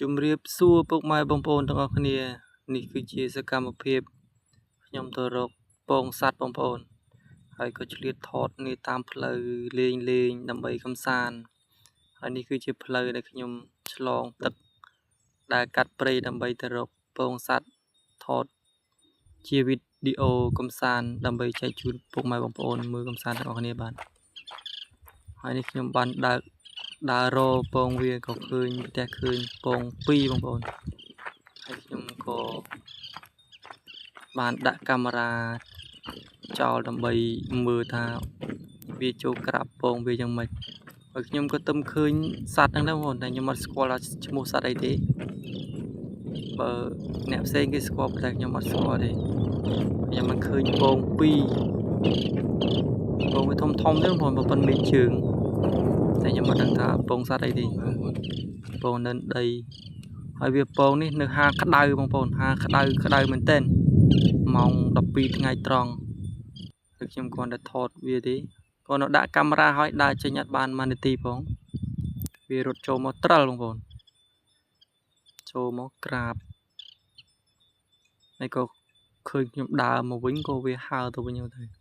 ជំរាបសួរពុកម៉ែបងប្អូនទាំងអស់គ្នានេះគឺជាសកម្មភាពខ្ញុំទៅរកពងសัตว์បងប្អូនហើយក៏ឆ្លៀតថតនេះតាមផ្លូវលេងដើម្បីកំសាន្តហើយនេះគឺជាផ្លូវដែលខ្ញុំឆ្លងទឹកដែលកាត់ព្រៃដើម្បីទៅរកពងសัตว์ថតជាវីដេអូកំសាន្តដើម្បីចែកជូនពុកម៉ែបងប្អូនមើលកំសាន្តទាំងអស់គ្នាបាទហើយនេះខ្ញុំបានដើររកពងវាក៏ឃើញផ្ទះឃើញពង2បងប្អូនហើយខ្ញុំក៏បានដាក់កាមេរ៉ាចោលដើម្បីមើលថាវាចូលក្រាបពងវាយ៉ាងម៉េចហើយខ្ញុំក៏ទំឃើញសត្វហ្នឹងដែរបងប្អូនតែខ្ញុំអត់ស្គាល់ថាឈ្មោះសត្វអីទេបើអ្នកផ្សេងគេស្គាល់តែខ្ញុំអត់ស្គាល់ទេខ្ញុំមិនឃើញពង2ពងវាធំទេបងប្អូនប៉ុន្មានជើងតែខ្ញុំមិនដឹងថាពងសត្វអីទេពងនៅដីហើយវាពងនេះនៅហាក្តៅបងប្អូនហាក្តៅមែនទែនម៉ោង12ថ្ងៃត្រង់គឺខ្ញុំគ្រាន់តែថតវាទេគាត់នៅដាក់កាមេរ៉ាឲ្យដើរចេញអត់បាន1នាទីផងវារត់ចូលមកត្រិលបងប្អូនចូលមកក្រាបហើយក៏ឃើញខ្ញុំដើរមកវិញក៏វាហើរទៅវិញទៅ